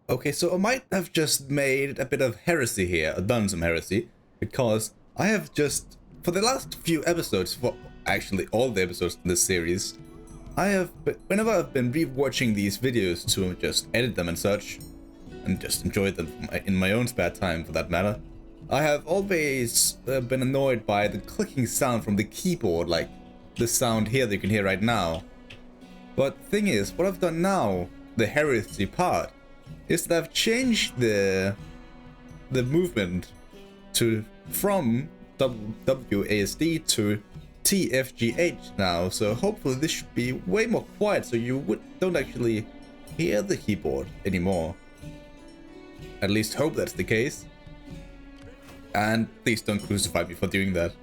Okay, so I might have just made a bit of heresy here, or done some heresy, because I have just, for the last few episodes, for actually all the episodes in this series, whenever I've been rewatching these videos to just edit them and such, and just enjoy them in my own spare time for that matter, I have always been annoyed by the clicking sound from the keyboard, like the sound here that you can hear right now. But the thing is, what I've done now, the heresy part, is that I've changed the movement from WASD to TFGH now, so hopefully this should be way more quiet, so you don't actually hear the keyboard anymore. At least hope that's the case. And please don't crucify me for doing that.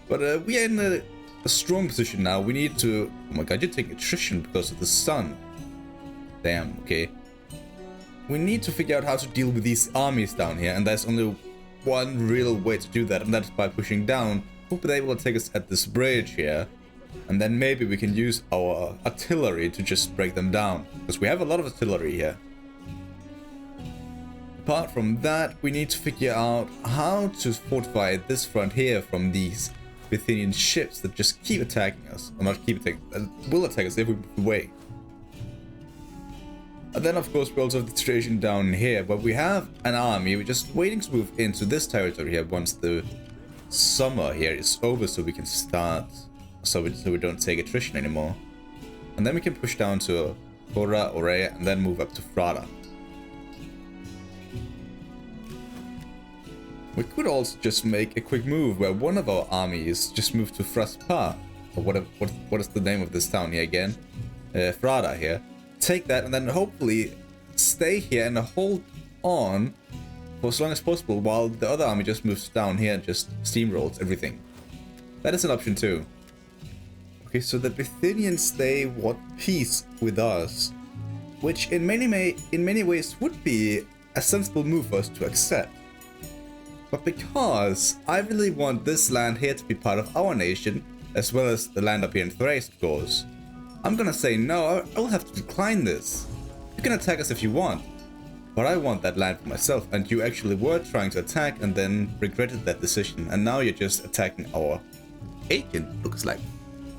But we are in a strong position now. We need to... Oh my god, you're taking attrition because of the sun. Damn, okay. We need to figure out how to deal with these armies down here, and there's only one real way to do that, and that's by pushing down. Hope they're able to take us at this bridge here, and then maybe we can use our artillery to just break them down, because we have a lot of artillery here. Apart from that, we need to figure out how to fortify this front here from these Bithynian ships that just keep attacking us, or not keep attacking, will attack us if we move away. And then of course we also have the situation down here where we have an army, we're just waiting to move into this territory here once the summer here is over, so we can start, so we don't take attrition anymore. And then we can push down to Bora, Orea, and then move up to Frada. We could also just make a quick move where one of our armies just move to Fraspa, or what is the name of this town here again? Frada here. Take that and then hopefully stay here and hold on for as long as possible while the other army just moves down here and just steamrolls everything. That is an option too. Okay, so the Bithynians stay at peace with us, which in many ways would be a sensible move for us to accept. But because I really want this land here to be part of our nation, as well as the land up here in Thrace, of course, I'm gonna say no, I will have to decline this. You can attack us if you want, but I want that land for myself, and you actually were trying to attack and then regretted that decision, and now you're just attacking our agent, looks like.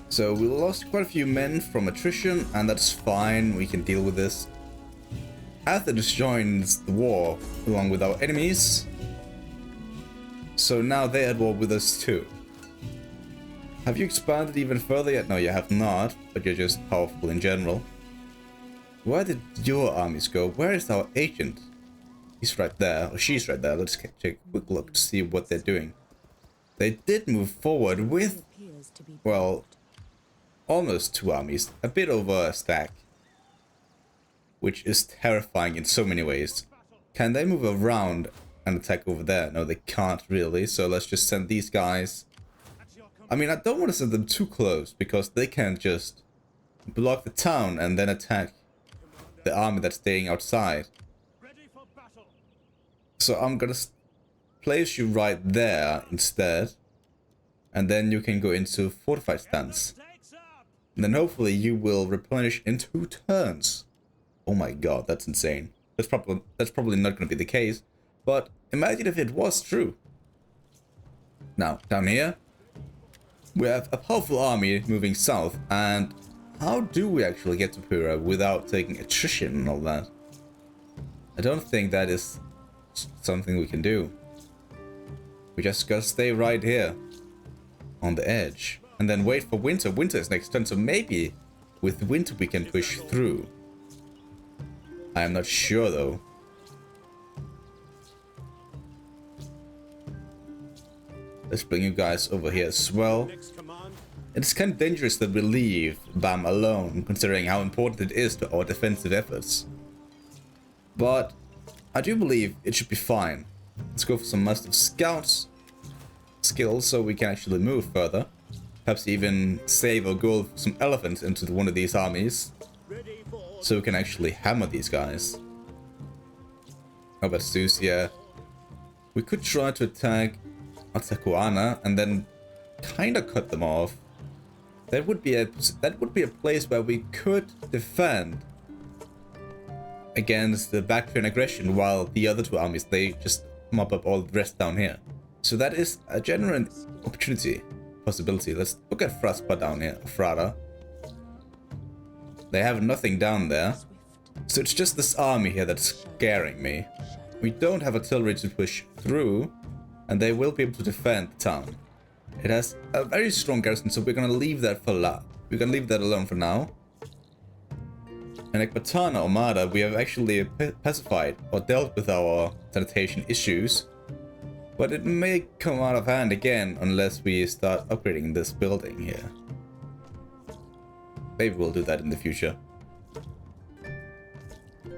So we lost quite a few men from attrition, and that's fine, we can deal with this. Athens joins the war along with our enemies, so now they're at war with us too. Have you expanded even further yet? No, you have not, but you're just powerful in general. Where did your armies go? Where is our agent? He's right there, or she's right there. Let's take a quick look to see what they're doing. They did move forward with, well, almost two armies, a bit over a stack, which is terrifying in so many ways. Can they move around and attack over there? No, they can't really, so let's just send these guys. I mean, I don't want to send them too close, because they can just block the town and then attack the army that's staying outside. So I'm gonna place you right there instead, and then you can go into fortified stance. And then hopefully you will replenish in 2 turns. Oh my god, that's insane. That's probably not gonna be the case, but imagine if it was true. Now, down here, we have a powerful army moving south, and how do we actually get to Pura without taking attrition and all that? I don't think that is something we can do. We just gotta stay right here on the edge and then wait for winter. Winter is next turn, so maybe with winter we can push through. I am not sure though. Let's bring you guys over here as well. It's kind of dangerous that we leave BAM alone, considering how important it is to our defensive efforts. But I do believe it should be fine. Let's go for some massive scouts skills so we can actually move further. Perhaps even save or go some elephants into one of these armies, so we can actually hammer these guys. How about Zeus? Yeah. We could try to attack Atakuana and then kind of cut them off. That would be a place where we could defend against the Bactrian aggression, while the other two armies, they just mop up all the rest down here. So that is a genuine opportunity, possibility. Let's look at Fraspa down here, Frada. They have nothing down there. So it's just this army here that's scaring me. We don't have artillery to push through, and they will be able to defend the town. It has a very strong garrison, so we're gonna leave that for we're gonna leave that alone for now. And Ekbatana Armada, we have actually pacified or dealt with our sanitation issues, but it may come out of hand again unless we start upgrading this building here. Maybe we'll do that in the future.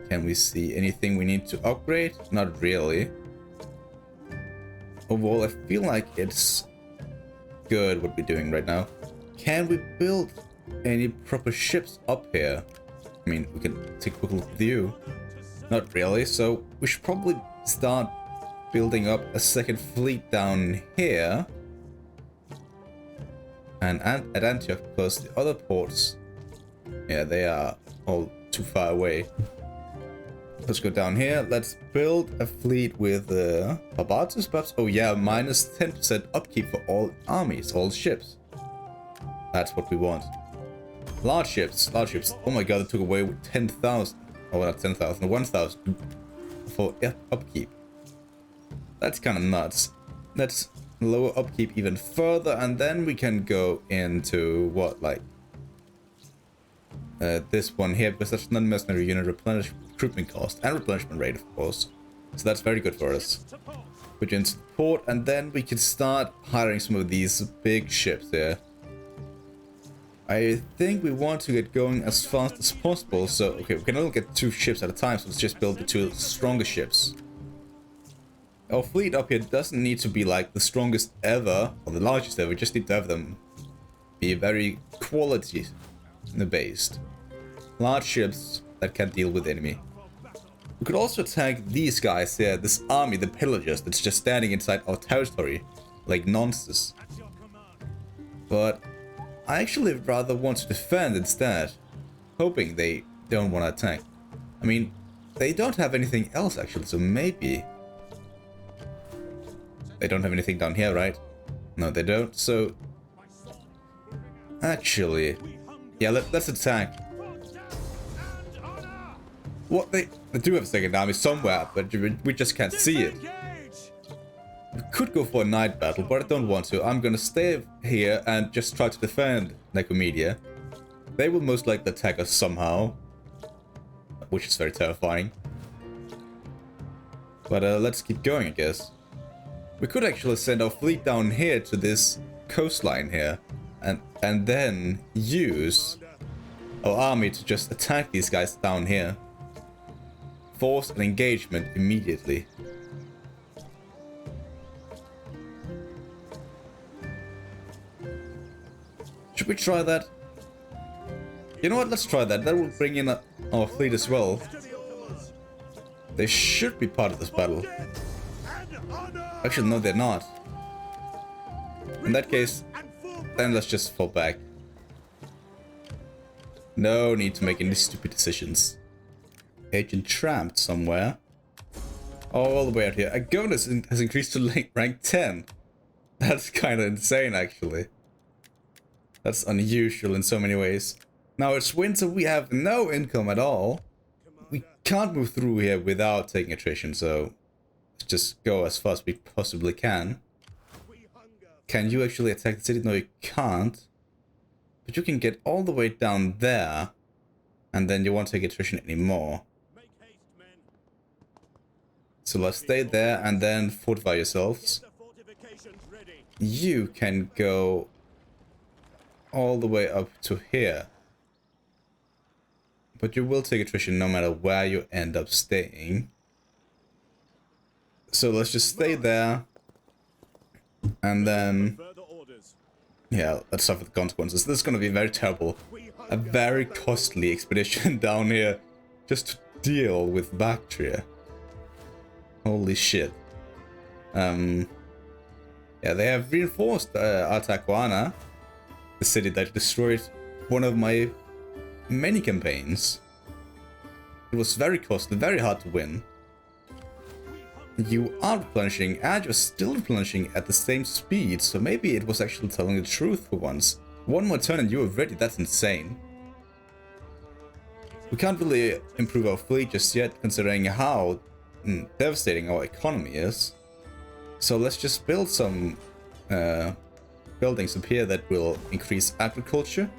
Can we see anything we need to upgrade? Not really. Overall, I feel like it's good what we're doing right now. Can we build any proper ships up here? I mean, we can take a quick look at you. Not really, so we should probably start building up a second fleet down here. And at Antioch, because the other ports, yeah, they are all too far away. Let's go down here. Let's build a fleet with Barbatus, perhaps. Oh yeah, minus 10% upkeep for all armies, all ships. That's what we want. Large ships, large ships. Oh my god, they took away 10,000. Oh, not 10,000, 1,000 for upkeep. That's kind of nuts. Let's lower upkeep even further, and then we can go into what, like this one here, because that's non-mercenary unit recruitment cost and replenishment rate, of course. So that's very good for us. Put you into the port, and then we can start hiring some of these big ships here. I think we want to get going as fast as possible, so okay, we can only get 2 ships at a time, so let's just build the 2 stronger ships. Our fleet up here doesn't need to be like the strongest ever, or the largest ever, we just need to have them be very quality based. Large ships that can deal with the enemy. We could also attack these guys here, this army, the pillagers, that's just standing inside our territory, like nonsense. But I actually rather want to defend instead, hoping they don't want to attack. I mean, they don't have anything else actually, so maybe... They don't have anything down here, right? No, they don't, so... Actually... Yeah, let's attack. What? They do have a second army somewhere, but we just can't see it. We could go for a night battle, but I don't want to. I'm gonna stay here and just try to defend Nicomedia. They will most likely attack us somehow, which is very terrifying. But let's keep going, I guess. We could actually send our fleet down here to this coastline here, and then use our army to just attack these guys down here. Force an engagement immediately. Should we try that? You know what, let's try that. That will bring in our fleet as well. They should be part of this battle. Actually, no, they're not. In that case, then let's just fall back. No need to make any stupid decisions. Agent trapped somewhere. All the way out here. Agonis has increased to rank 10. That's kind of insane, actually. That's unusual in so many ways. Now it's winter, we have no income at all. We can't move through here without taking attrition, so let's just go as fast as we possibly can. Can you actually attack the city? No, you can't. But you can get all the way down there, and then you won't take attrition anymore. So let's stay there and then fortify yourselves. You can go all the way up to here. But you will take attrition no matter where you end up staying. So let's just stay there. And then... yeah, let's suffer the consequences. This is going to be very terrible. A very costly expedition down here. Just to deal with Bactria. Holy shit. Yeah, they have reinforced Artaquana. The city that destroyed one of my many campaigns. it was very costly, very hard to win. You are replenishing, and you're still replenishing at the same speed, so maybe it was actually telling the truth for once. One more turn and you were ready, that's insane. We can't really improve our fleet just yet, considering how devastating our economy is. So let's just build some buildings up here that will increase agriculture.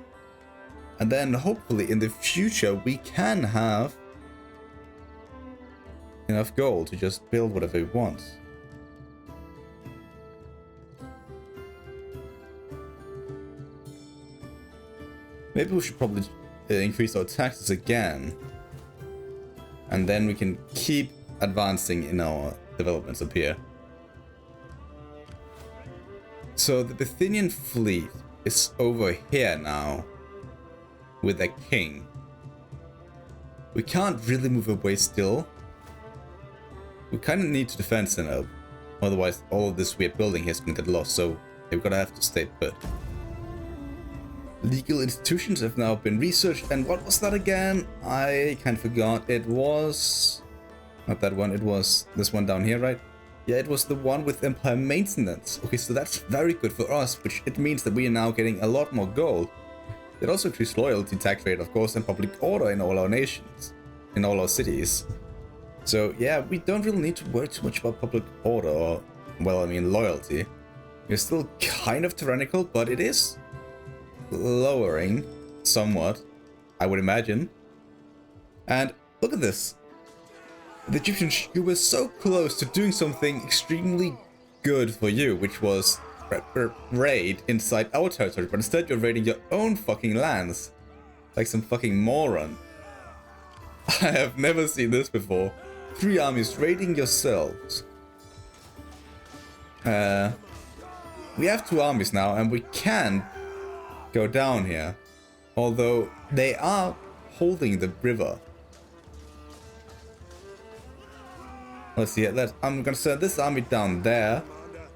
And then hopefully in the future we can have enough gold to just build whatever we want. Maybe we should probably increase our taxes again. And then we can keep advancing in our developments up here. So the Bithynian fleet is over here now with a king. We can't really move away still. We kind of need to defend Sinope. Otherwise all of this weird building here is going to get lost, so we're gonna have to stay put. Legal institutions have now been researched, and what was that again? I kind of forgot. It was... not that one, it was this one down here, right? Yeah, it was the one with empire maintenance. Okay, so that's very good for us, which it means that we are now getting a lot more gold. It also increased loyalty, tax rate, of course, and public order in all our nations, in all our cities. So yeah, we don't really need to worry too much about public order, or, well, I mean loyalty. We're still kind of tyrannical, but it is lowering somewhat, I would imagine. And look at this. The Egyptians, you were so close to doing something extremely good for you, which was raid inside our territory, but instead you're raiding your own fucking lands. Like some fucking moron. I have never seen this before. 3 armies raiding yourselves. We have 2 armies now, and we can go down here. Although they are holding the river. Let's see, I'm gonna send this army down there,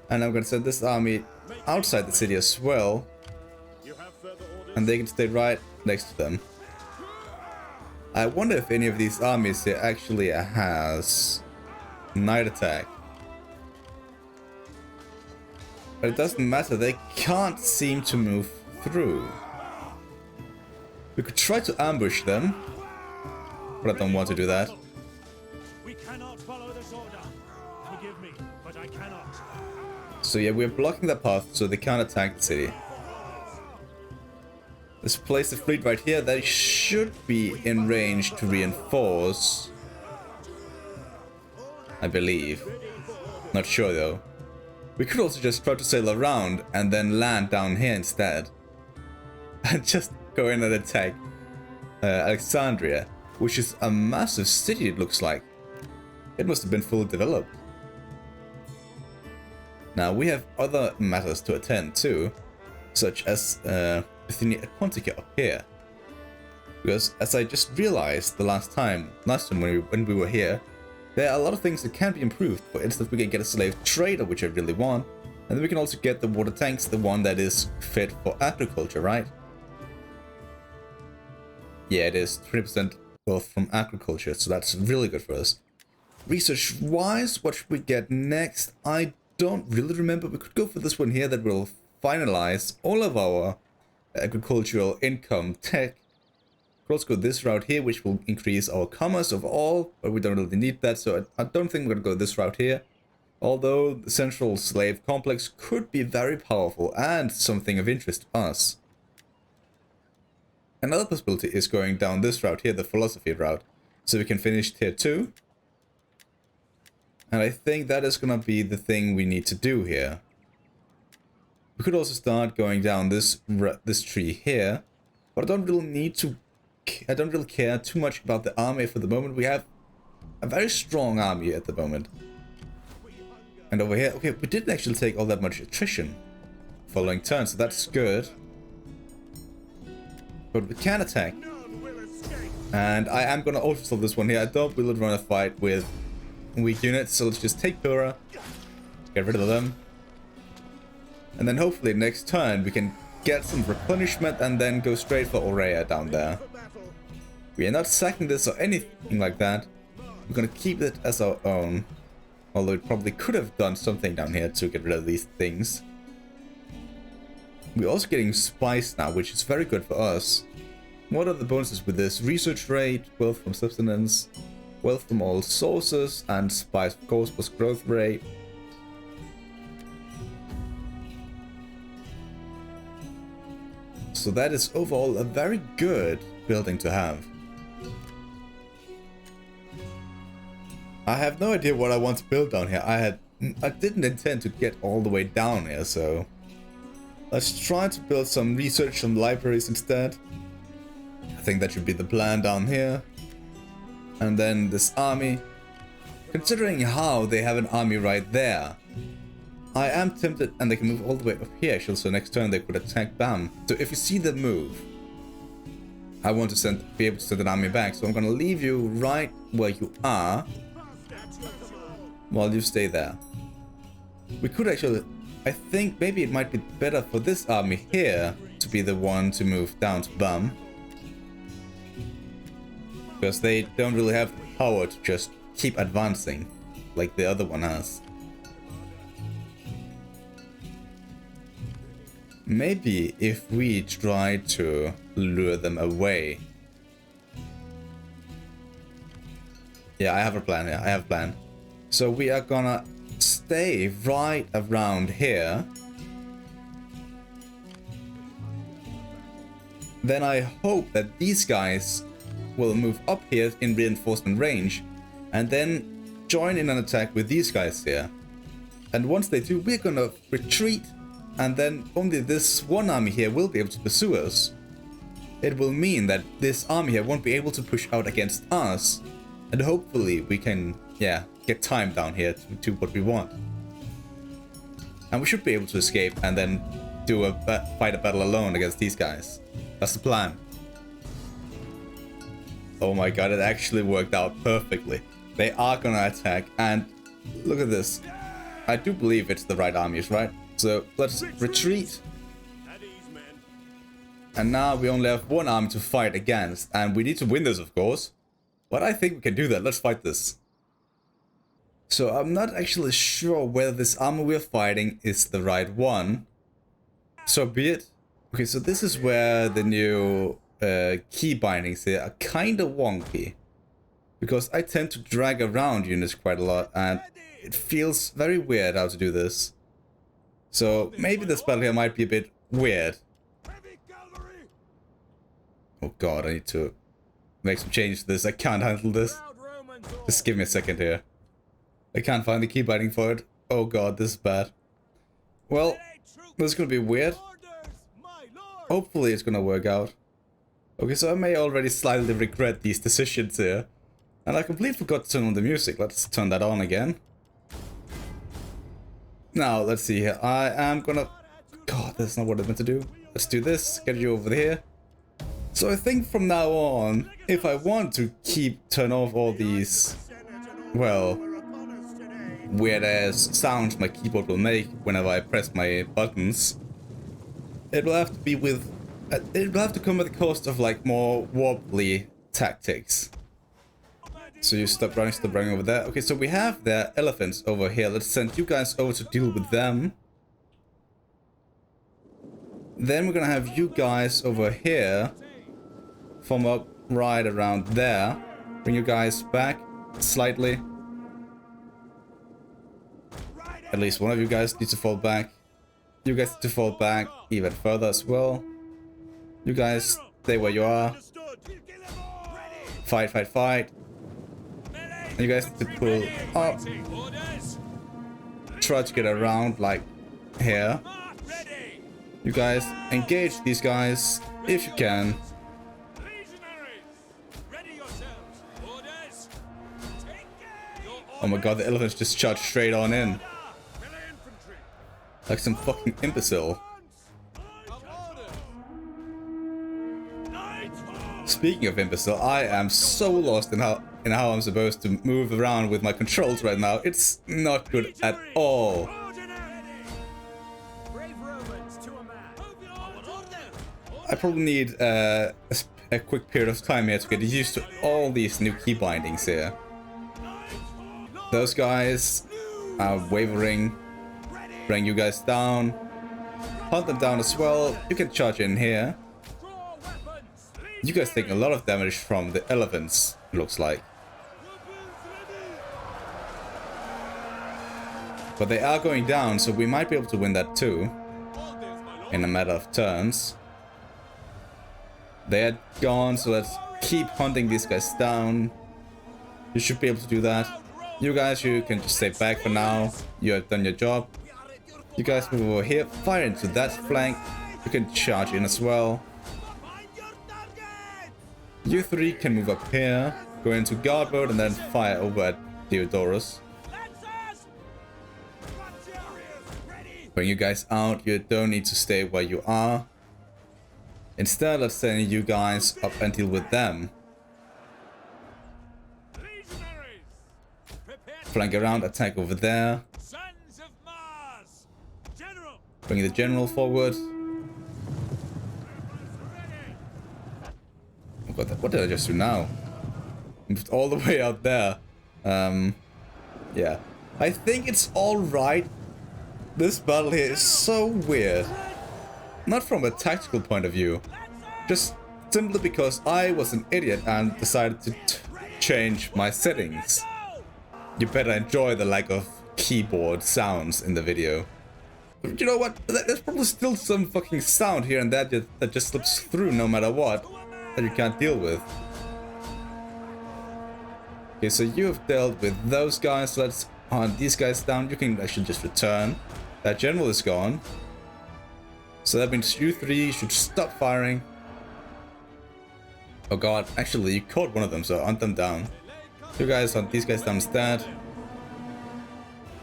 and I'm gonna send this army outside the city as well, and they can stay right next to them. I wonder if any of these armies here actually has night attack. But it doesn't matter, they can't seem to move through. We could try to ambush them, but I don't want to do that. So yeah, we're blocking the path so they can't attack the city. Let's place the fleet right here. They should be in range to reinforce, I believe. Not sure though. We could also just try to sail around and then land down here instead. And just go in and attack Alexandria, which is a massive city it looks like. It must have been fully developed. Now we have other matters to attend to, such as Bithynia Pontica up here. Because as I just realized the last time when we were here, there are a lot of things that can be improved. For instance, we can get a slave trader, which I really want, and then we can also get the water tanks, the one that is fit for agriculture, right? Yeah, it is 20% wealth from agriculture, so that's really good for us. Research-wise, what should we get next? I don't really remember. We could go for this one here that will finalize all of our agricultural income tech. We'll also go this route here, which will increase our commerce of all, but we don't really need that, so I don't think we're going to go this route here. Although the central slave complex could be very powerful and something of interest to us. Another possibility is going down this route here, the philosophy route, so we can finish tier 2. And I think that is gonna be the thing we need to do here. We could also start going down this tree here, but I don't really care too much about the army for the moment. We have a very strong army at the moment. And over here, okay, we didn't actually take all that much attrition following turns, so that's good. But we can attack. And I am gonna auto-stall this one here. I don't really want to fight with weak units, so let's just take Pura, get rid of them, and then hopefully next turn we can get some replenishment and then go straight for Aurea down there. We are not sacking this or anything like that. We're gonna keep it as our own. Although it probably could have done something down here to get rid of these things. We're also getting spice now, which is very good for us. What are the bonuses with this? Research rate, wealth from subsistence, wealth from all sources, and spice, of course, plus growth rate. So that is overall a very good building to have. I have no idea what I want to build down here. I didn't intend to get all the way down here, so let's try to build some research, some libraries instead. I think that should be the plan down here. And then this army. Considering how they have an army right there, I am tempted, and they can move all the way up here actually, so next turn they could attack Bam. So if you see the move, I want to be able to send an army back, so I'm gonna leave you right where you are while you stay there. We could actually, I think maybe it might be better for this army here to be the one to move down to Bam. Because they don't really have the power to just keep advancing like the other one has. Maybe if we try to lure them away. Yeah, I have a plan here. I have a plan. So we are gonna stay right around here. Then I hope that these guys will move up here in reinforcement range and then join in an attack with these guys here. And once they do, we're gonna retreat, and then only this one army here will be able to pursue us. It will mean that this army here won't be able to push out against us, and hopefully we can, yeah, get time down here to do what we want. And we should be able to escape and then do fight a battle alone against these guys. That's the plan. Oh my god, it actually worked out perfectly. They are gonna attack, and look at this. I do believe it's the right armies, right? So let's retreat. And now we only have one army to fight against, and we need to win this, of course. But I think we can do that. Let's fight this. So I'm not actually sure whether this army we're fighting is the right one. So be it. Okay, so this is where the new key bindings here are kind of wonky. Because I tend to drag around units quite a lot, and it feels very weird how to do this. So maybe this battle here might be a bit weird. Oh god, I need to make some changes to this. I can't handle this. Just give me a second here. I can't find the key binding for it. Oh god, this is bad. Well, this is gonna be weird. Hopefully it's gonna work out. Okay, so I may already slightly regret these decisions here. And I completely forgot to turn on the music. Let's turn that on again. Now, let's see here. I am gonna... God, that's not what I meant to do. Let's do this. Get you over here. So I think from now on, if I want to turn off all these, well, weird ass sounds my keyboard will make whenever I press my buttons, it will have to be with... it will have to come at the cost of like more wobbly tactics. So you stop running over there. Okay, so we have the elephants over here. Let's send you guys over to deal with them. Then we're gonna have you guys over here. Form up right around there. Bring you guys back slightly. At least one of you guys needs to fall back. You guys need to fall back even further as well. You guys stay where you are. Fight, fight, fight. You guys need to pull up. Try to get around like here. You guys engage these guys if you can. Oh my god, the elephants just charged straight on in. Like some fucking imbecile. Speaking of imbecile, I am so lost in how I'm supposed to move around with my controls right now. It's not good at all. I probably need a quick period of time here to get used to all these new key bindings here. Those guys are wavering. Bring you guys down. Hunt them down as well. You can charge in here. You guys take a lot of damage from the elephants, it looks like. But they are going down, so we might be able to win that too. In a matter of turns. They are gone, so let's keep hunting these guys down. You should be able to do that. You guys, you can just stay back for now. You have done your job. You guys move over here, fire into that flank. You can charge in as well. You three can move up here, go into guard mode, and then fire over at Theodorus. Bring you guys out. You don't need to stay where you are. Instead, let's send you guys up and deal with them. Flank around, attack over there. Bring the general forward. Oh God, what did I just do now? Moved all the way out there. Yeah. I think it's alright. This battle here is so weird. Not from a tactical point of view. Just simply because I was an idiot and decided to change my settings. You better enjoy the lack of keyboard sounds in the video. But you know what? There's probably still some fucking sound here and there that just slips through no matter what. That you can't deal with. Okay, so you have dealt with those guys. So let's hunt these guys down. You can actually just return. That general is gone. So that means you three should stop firing. Oh God, actually you caught one of them, so hunt them down. You guys hunt these guys down instead.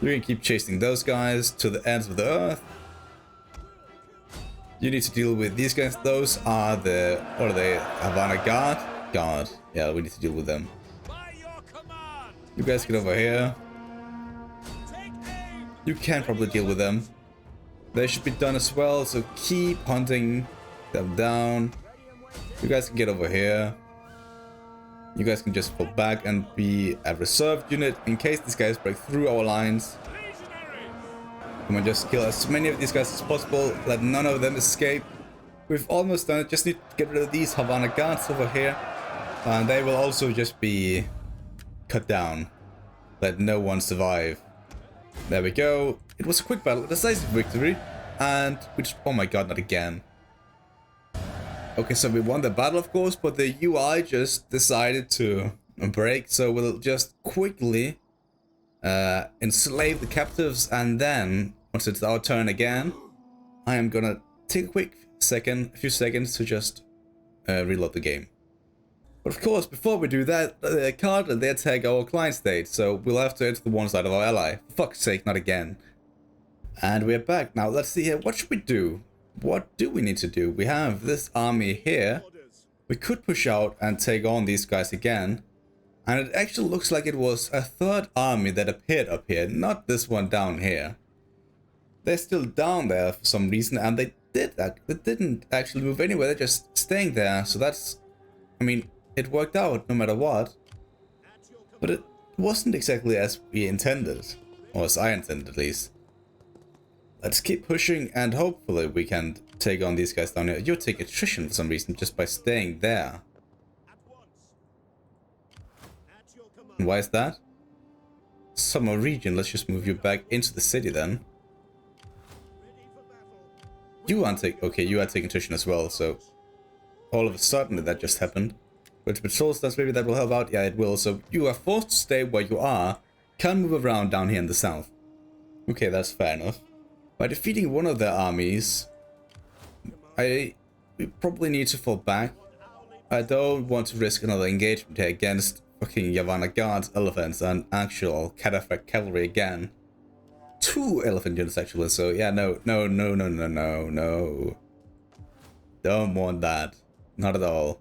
You can keep chasing those guys to the ends of the earth. You need to deal with these guys. Those are the... what are they? Havana Guard? Guard. Yeah, we need to deal with them. You guys get over here. You can probably deal with them. They should be done as well, so keep hunting them down. You guys can get over here. You guys can just fall back and be a reserve unit in case these guys break through our lines. Come on, just kill as many of these guys as possible. Let none of them escape. We've almost done it. Just need to get rid of these Havana guards over here. And they will also just be cut down. Let no one survive. There we go. It was a quick battle, a decisive victory. And we just... oh my God, not again. Okay, so we won the battle, of course, but the UI just decided to break. So we'll just quickly enslave the captives, and then once it's our turn again, I am gonna take a few seconds to just reload the game. But of course, before we do that, they can't let they attack our client state, so we'll have to enter the one side of our ally. For fuck's sake, not again. And we're back. Now let's see here. What should we do? What do we need to do? We have this army here. We could push out and take on these guys again. And it actually looks like it was a third army that appeared up here, not this one down here. They're still down there for some reason, and they didn't actually move anywhere. They're just staying there. So that's, I mean, it worked out no matter what. But it wasn't exactly as we intended, or as I intended at least. Let's keep pushing, and hopefully we can take on these guys down here. You take attrition for some reason just by staying there. And why is that? Summer region. Let's just move you back into the city then. You aren't okay, you are taking attrition as well, so all of a sudden that just happened. With patrol stats, maybe that will help out. Yeah, it will. So you are forced to stay where you are. Can't move around down here in the south. Okay, that's fair enough. By defeating one of their armies, we probably need to fall back. I don't want to risk another engagement here against fucking Yavanna Guards, elephants, and actual cataphract cavalry again. 2 elephant units actually, so yeah, no. Don't want that. Not at all.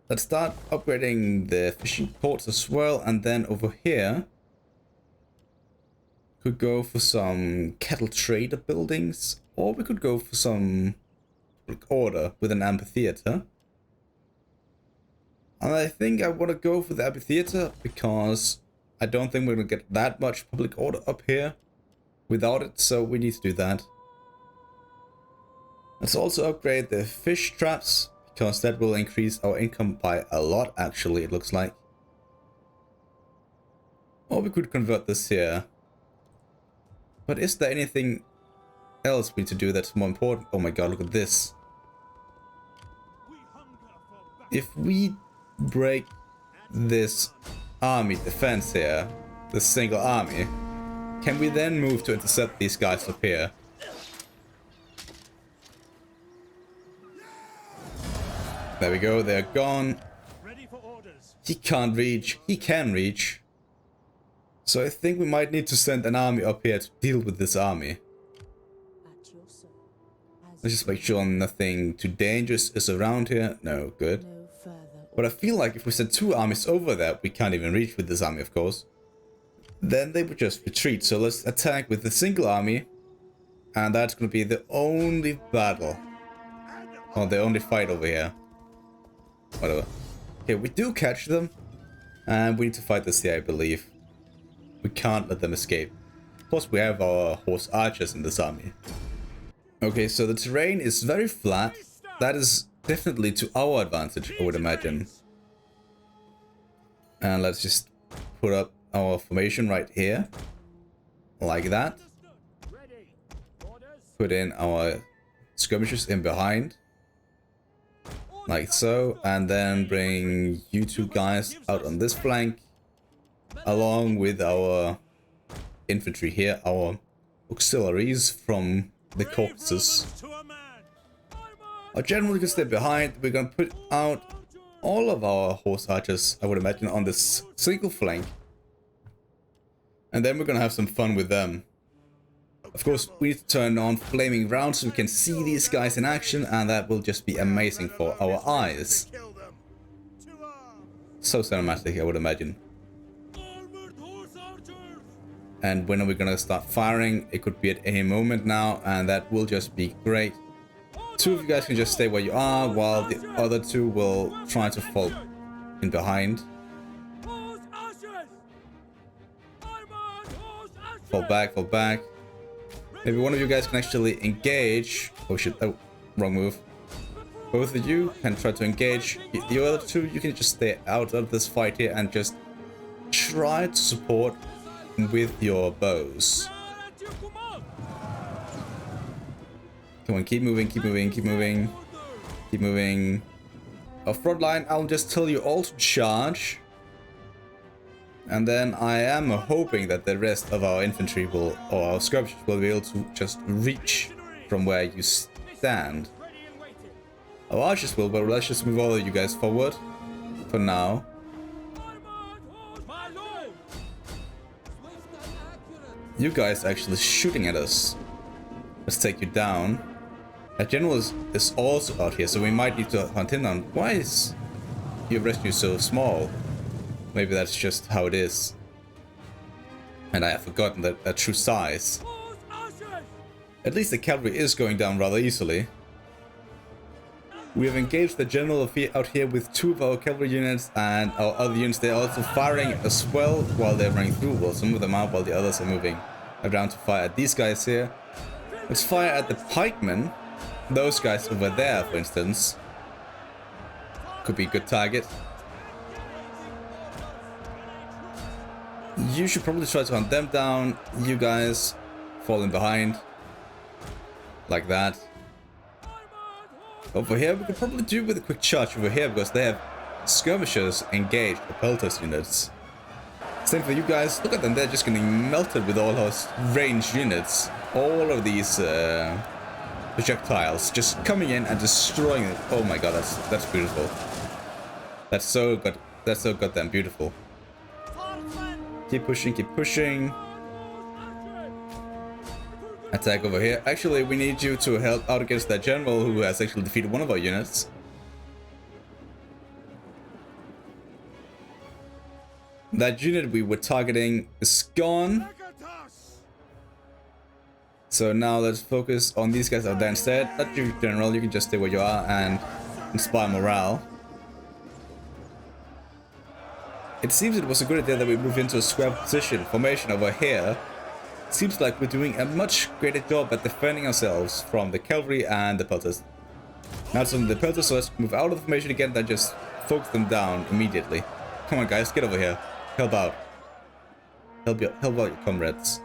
Let's start upgrading the fishing ports as well, and then over here could go for some cattle trader buildings, or we could go for some public order with an amphitheater. And I think I want to go for the amphitheater because I don't think we're going to get that much public order up here without it, so we need to do that. Let's also upgrade the fish traps because that will increase our income by a lot, actually, it looks like. Or we could convert this here. But is there anything else we need to do that's more important? Oh my god, look at this. If we break this army defense here, this single army, can we then move to intercept these guys up here? There we go, they're gone. He can't reach, he can reach. So I think we might need to send an army up here to deal with this army. Let's just make sure nothing too dangerous is around here. No, good. But I feel like if we send 2 armies over there, we can't even reach with this army, of course. Then they would just retreat. So let's attack with the single army. And that's going to be the only battle. Or the only fight over here. Whatever. Okay, we do catch them. And we need to fight this here, I believe. We can't let them escape. Plus, we have our horse archers in this army. Okay, so the terrain is very flat. That is definitely to our advantage, I would imagine. And let's just put up our formation right here. Like that. Put in our skirmishers in behind. Like so. And then bring you 2 guys out on this flank. Along with our infantry here, our auxiliaries from the corpses. Our general can stay behind. We're gonna put out all of our horse archers, I would imagine, on this single flank. And then we're gonna have some fun with them. Of course, we need to turn on flaming rounds so we can see these guys in action, and that will just be amazing for our eyes. So cinematic, I would imagine. And when are we gonna start firing? It could be at any moment now, and that will just be great. 2 of you guys can just stay where you are, while the other 2 will try to fall in behind. Fall back, fall back. Maybe one of you guys can actually engage. Oh shit, oh, wrong move. Both of you can try to engage. The other 2, you can just stay out of this fight here and just try to support with your bows. Come on, keep moving, keep moving, keep moving. Keep moving. Our front line, I'll just tell you all to charge. And then I am hoping that the rest of our infantry will, or our skirmishers will be able to just reach from where you stand. Our archers will, but let's just move all of you guys forward for now. You guys are actually shooting at us. Let's take you down. That general is also out here, so we might need to hunt him down. Why is your retinue so small? Maybe that's just how it is. And I have forgotten that true size. At least the cavalry is going down rather easily. We have engaged the general out here with 2 of our cavalry units, and our other units, they're also firing as well while they're running through. Well, some of them are, while the others are moving around to fire at these guys here. Let's fire at the pikemen. Those guys over there, for instance. Could be a good target. You should probably try to hunt them down. You guys fall in behind. Like that. Over here, we could probably do with a quick charge over here because they have skirmishers engaged, the pelters units. Same for you guys. Look at them, they're just getting melted with all those ranged units. All of these projectiles just coming in and destroying it. Oh my god, that's beautiful. That's so good. That's so goddamn beautiful. Keep pushing, keep pushing. Attack over here. Actually, we need you to help out against that general who has actually defeated one of our units. That unit we were targeting is gone. So now let's focus on these guys out there instead. Not you, General, you can just stay where you are and inspire morale. It seems it was a good idea that we move into a square position formation over here. Seems like we're doing a much greater job at defending ourselves from the cavalry and the pelters. Now it's on the pelters, so let's move out of the formation again, then just focus them down immediately. Come on guys, get over here. Help out. Help out your comrades.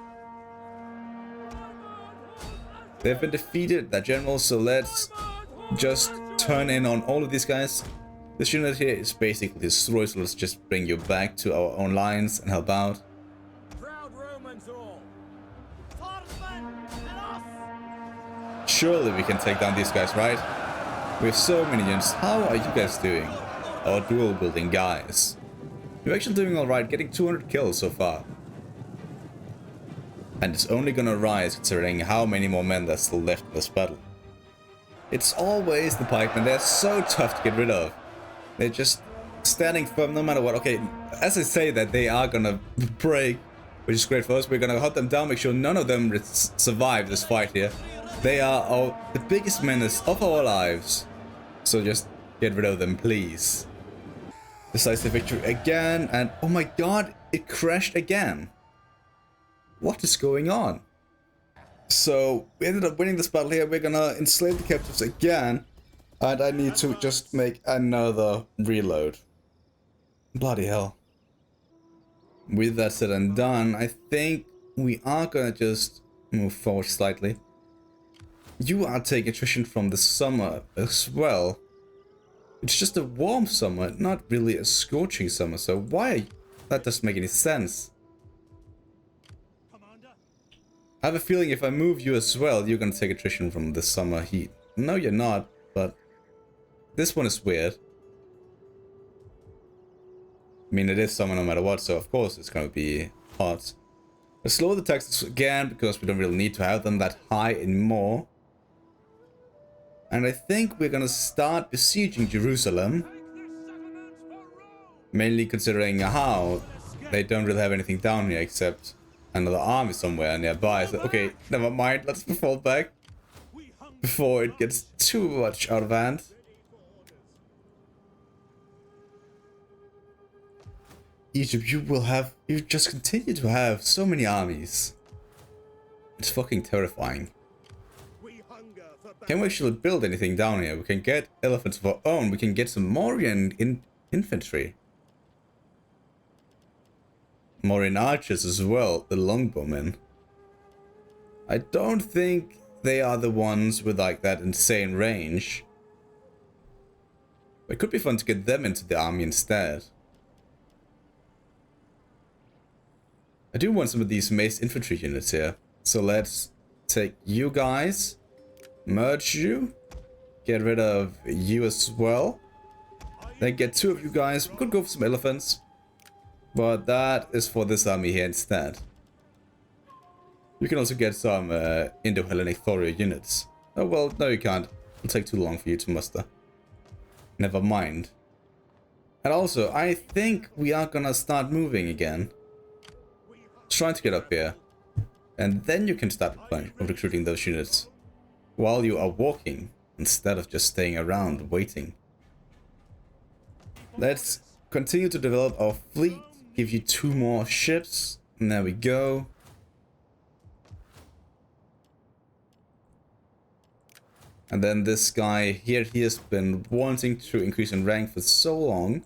They've been defeated, that general, so let's just turn in on all of these guys. This unit here is basically destroyed, so let's just bring you back to our own lines and help out. Surely we can take down these guys, right? We have so many units. How are you guys doing? Our dual building guys. You're actually doing alright, getting 200 kills so far. And it's only gonna rise considering how many more men there's still left in this battle. It's always the pikemen, they're so tough to get rid of. They're just standing firm no matter what. Okay, as I say that, they are gonna break, which is great for us. We're gonna hunt them down, make sure none of them survive this fight here. They are the biggest menace of our lives. So just get rid of them, please. Decisive victory again, and oh my god, it crashed again. What is going on? So we ended up winning this battle here. We're gonna enslave the captives again, and I need to just make another reload. Bloody hell. With that said and done, I think we are gonna just move forward slightly. You are taking attrition from the summer as well. It's just a warm summer, not really a scorching summer, so why? That doesn't make any sense. I have a feeling if I move you as well, you're gonna take attrition from the summer heat. No, you're not, but this one is weird. I mean, it is summer no matter what, so of course it's gonna be hot. Let's lower the taxes again, because we don't really need to have them that high anymore. And I think we're gonna start besieging Jerusalem. Mainly considering how they don't really have anything down here except another army somewhere nearby. So, okay, never mind, let's fall back before it gets too much out of hand. Egypt, you just continue to have so many armies. It's fucking terrifying. Can we actually build anything down here? We can get elephants of our own. We can get some Mauryan infantry. Mauryan archers as well, the longbowmen. I don't think they are the ones with like that insane range. It could be fun to get them into the army instead. I do want some of these mace infantry units here. So let's take you guys. Merge you. Get rid of you as well. Then get 2 of you guys. We could go for some elephants. But that is for this army here instead. You can also get some Indo-Hellenic Thorio units. Oh well, no you can't. It'll take too long for you to muster. Never mind. And also, I think we are gonna start moving again. Trying to get up here. And then you can start recruiting those units. While you are walking, instead of just staying around waiting. Let's continue to develop our fleet. Give you 2 more ships. And there we go. And then this guy here, he has been wanting to increase in rank for so long.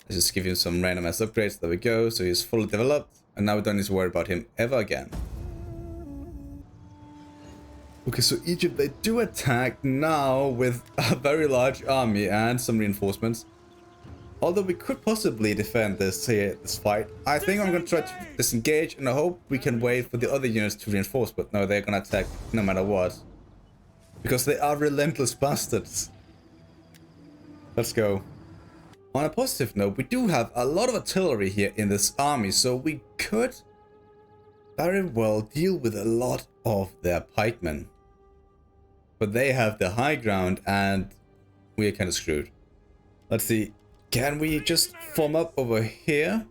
Let's just give him some random ass upgrades. There we go. So he's fully developed. And now we don't need to worry about him ever again. Okay, so Egypt, they do attack now with a very large army and some reinforcements. Although we could possibly defend this fight. I think I'm going to try to disengage and I hope we can wait for the other units to reinforce. But no, they're going to attack no matter what. Because they are relentless bastards. Let's go. On a positive note, we do have a lot of artillery here in this army. So we could very well deal with a lot of their pikemen. But they have the high ground and we are kind of screwed. Let's see. Can we just form up over here?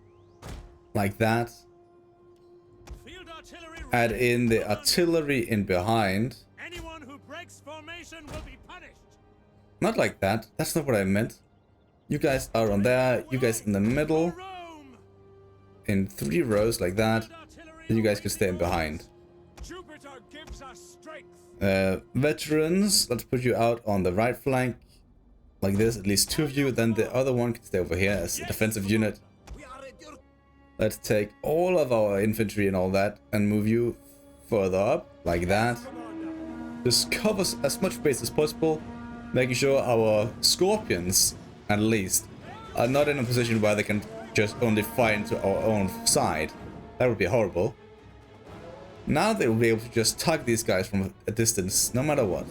Like that. add in the artillery in behind. Anyone who breaks formation will be punished. Not like that. That's not what I meant. You guys are on there. You guys in the middle. In 3 rows like that. Then you guys can stay in behind. Jupiter gives us strength. Veterans, let's put you out on the right flank. Like this, at least 2 of you. Then the other one can stay over here as a defensive unit. Let's take all of our infantry and all that and move you further up, like that. Just cover as much space as possible, making sure our scorpions, at least, are not in a position where they can just only fire into our own side. That would be horrible. Now they will be able to just target these guys from a distance, no matter what.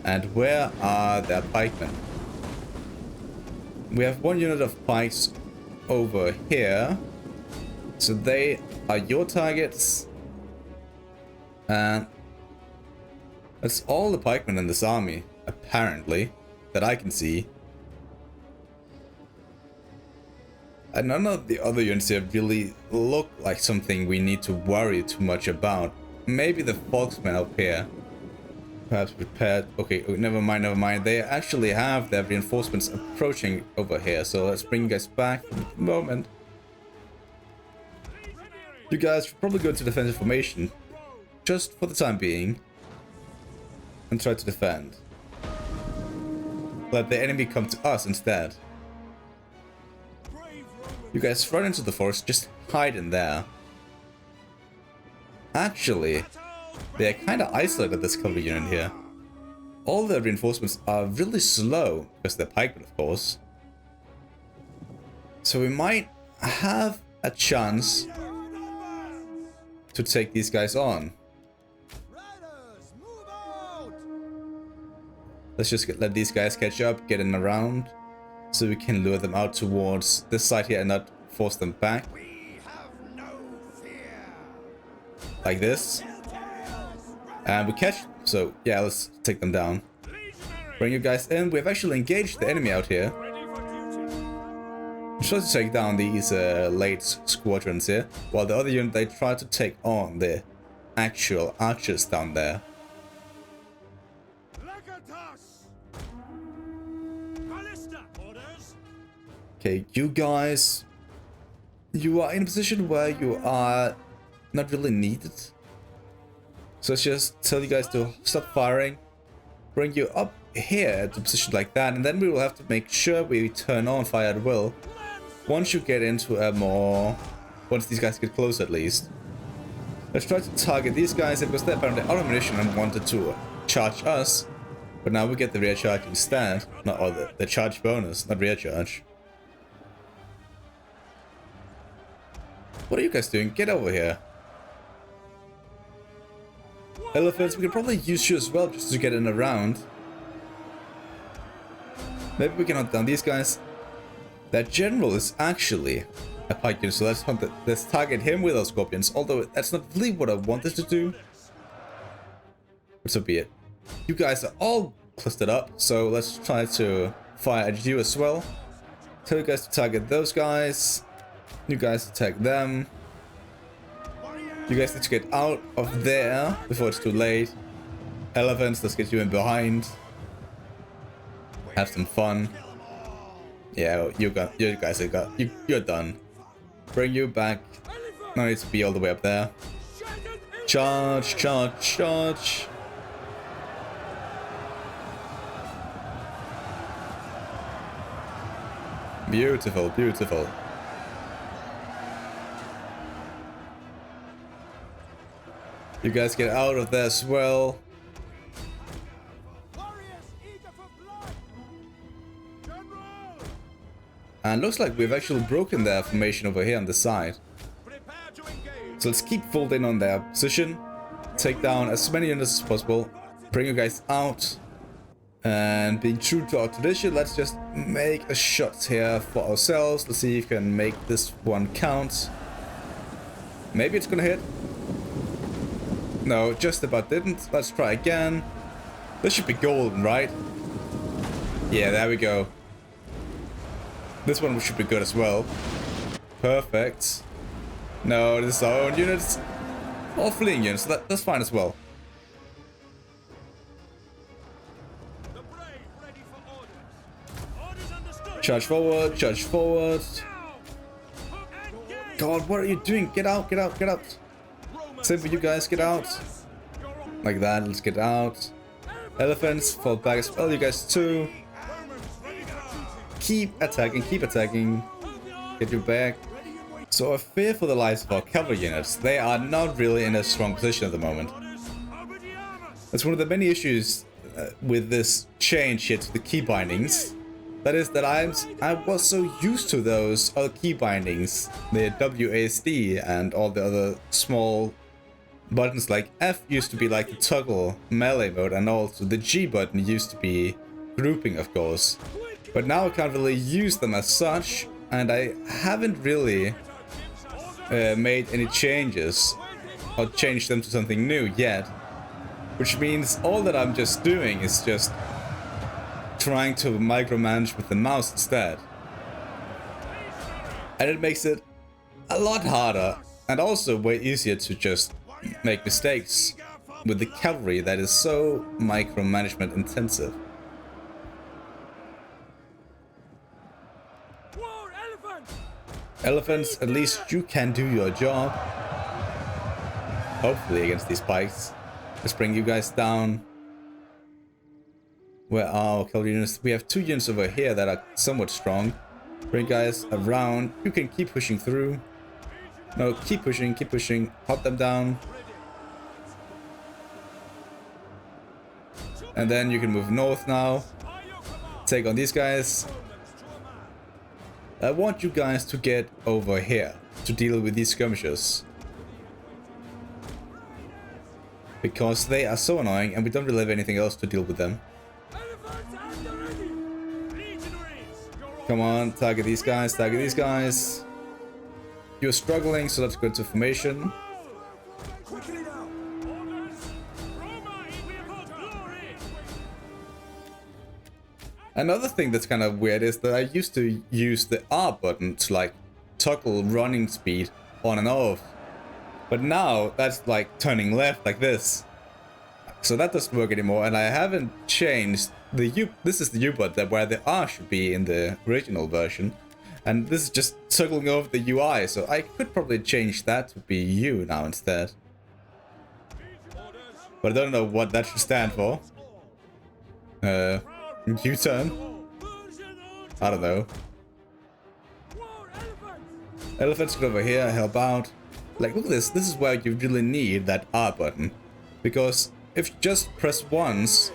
And where are their pikemen? We have 1 unit of pikes over here, so they are your targets, and that's all the pikemen in this army, apparently, that I can see. And none of the other units here really look like something we need to worry too much about. Maybe the Volksmen up here, perhaps prepared. Okay, never mind, never mind. They actually have their reinforcements approaching over here. So let's bring you guys back for the moment. You guys should probably go into defensive formation, just for the time being, and try to defend. Let the enemy come to us instead. You guys run into the forest, just hide in there. Actually, they are kind of isolated, this cavalry unit here. All the reinforcements are really slow, because they're pikemen, of course. So we might have a chance to take these guys on. Let's just let these guys catch up, get in around, so we can lure them out towards this side here and not force them back. Like this. And we catch, so yeah, let's take them down. Bring you guys in. We've actually engaged the enemy out here. Try to take down these late squadrons here, while the other unit, they try to take on the actual archers down there. Okay, you guys, you are in a position where you are not really needed. So let's just tell you guys to stop firing, bring you up here to a position like that, and then we will have to make sure we turn on fire at will once you get into a more... once these guys get close at least. Let's try to target these guys because they're apparently out of ammunition and wanted to charge us, but now we get the rear charge instead. Not or the charge bonus, not rear charge. What are you guys doing? Get over here. Elephants, we can probably use you as well just to get in around. Maybe we can hunt down these guys. That general is actually a pike unit, so let's target him with our scorpions. Although that's not really what I wanted to do. But so be it. You guys are all clustered up, so let's try to fire at you as well. Tell you guys to target those guys. You guys attack them. You guys need to get out of there before it's too late. Elephants, let's get you in behind. Have some fun. Yeah, you guys are you're done. Bring you back. No need to be all the way up there. Charge, charge, charge. Beautiful, beautiful. You guys get out of there as well. And looks like we've actually broken their formation over here on the side. So let's keep full in on their position. Take down as many units as possible. Bring you guys out. And being true to our tradition, let's just make a shot here for ourselves. Let's see if we can make this one count. Maybe it's gonna hit. No, just about didn't. Let's try again. This should be golden, right? Yeah, there we go. This one should be good as well. Perfect. No, this is our own units. All fleeing units, so that's fine as well. The brave ready for orders. Orders understood. Charge forward, charge forward. Now. Engage. God, what are you doing? Get out, get out, get out. Same for you guys, get out. Like that, let's get out. Elephants, fall back as well, you guys too. Keep attacking. Get you back. So I fear for the lives of our cavalry units. They are not really in a strong position at the moment. That's one of the many issues with this change here to the key bindings. That is that I was so used to those other key bindings, the WASD and all the other small buttons. Like F used to be like the toggle melee mode, and also the G button used to be grouping, of course. But now I can't really use them as such, and I haven't really made any changes or changed them to something new yet. Which means all that I'm just doing is just trying to micromanage with the mouse instead. And it makes it a lot harder and also way easier to just make mistakes with the cavalry that is so micromanagement intensive. War elephant. Elephants, at least you can do your job. Hopefully against these pikes. Let's bring you guys down. Where are our cavalry units? We have 2 units over here that are somewhat strong. Bring guys around. You can keep pushing through. No, keep pushing, keep pushing. Hop them down. And then you can move north now. Take on these guys. I want you guys to get over here to deal with these skirmishers. Because they are so annoying and we don't really have anything else to deal with them. Come on, target these guys, target these guys. You're struggling, so let's go into formation. Another thing that's kind of weird is that I used to use the R button to like toggle running speed on and off. But now that's like turning left like this. So that doesn't work anymore, and I haven't changed the U. This is the U button where the R should be in the original version. And this is just toggling over the UI, so I could probably change that to be U now instead. But I don't know what that should stand for. U-turn? I don't know. Elephants get over here, help out. Like, look at this. This is where you really need that R button. Because if you just press once,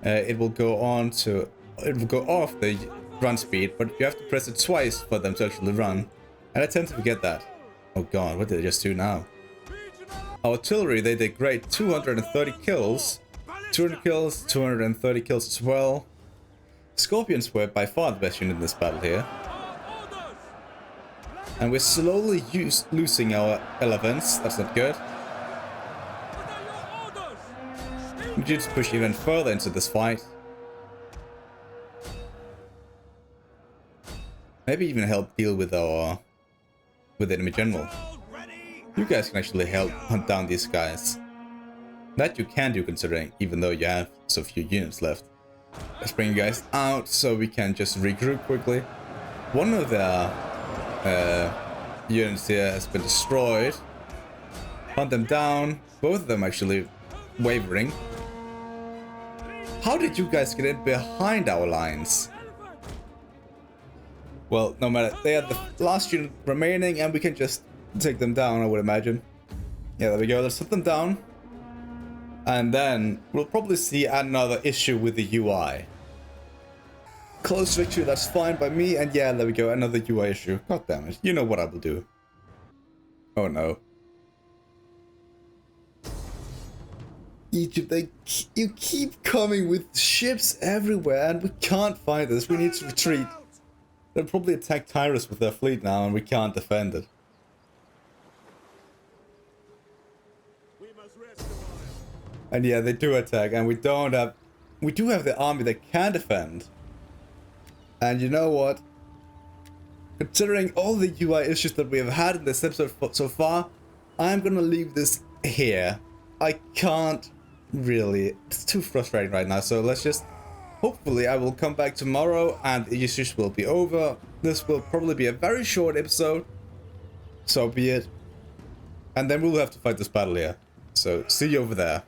it will go off the run speed, but you have to press it twice for them to actually run. And I tend to forget that. Oh god, what did I just do now? Artillery, they did great. 230 kills. 200 kills, 230 kills as well. Scorpions were by far the best unit in this battle here. And we're slowly losing our elephants. That's not good. We need to push even further into this fight. Maybe even help deal with our enemy general. You guys can actually help hunt down these guys. That you can do, considering even though you have so few units left. Let's bring you guys out so we can just regroup quickly. One of their units here has been destroyed. Hunt them down. Both of them actually wavering. How did you guys get in behind our lines? Well, no matter, they are the last unit remaining and we can just take them down, I would imagine. Yeah, there we go. Let's put them down. And then we'll probably see another issue with the UI. Close victory, that's fine by me. And yeah, there we go, another UI issue. God damn it. You know what I will do. Oh no. Egypt, you keep coming with ships everywhere and we can't find this. We need to retreat. They'll probably attack Tyrus with their fleet now and we can't defend it. And yeah, they do attack, and we do have the army that can defend. And you know what? Considering all the UI issues that we have had in this episode so far, I'm gonna leave this here. I can't really. It's too frustrating right now, so let's just. Hopefully, I will come back tomorrow and the issues will be over. This will probably be a very short episode. So be it. And then we'll have to fight this battle here. So, see you over there.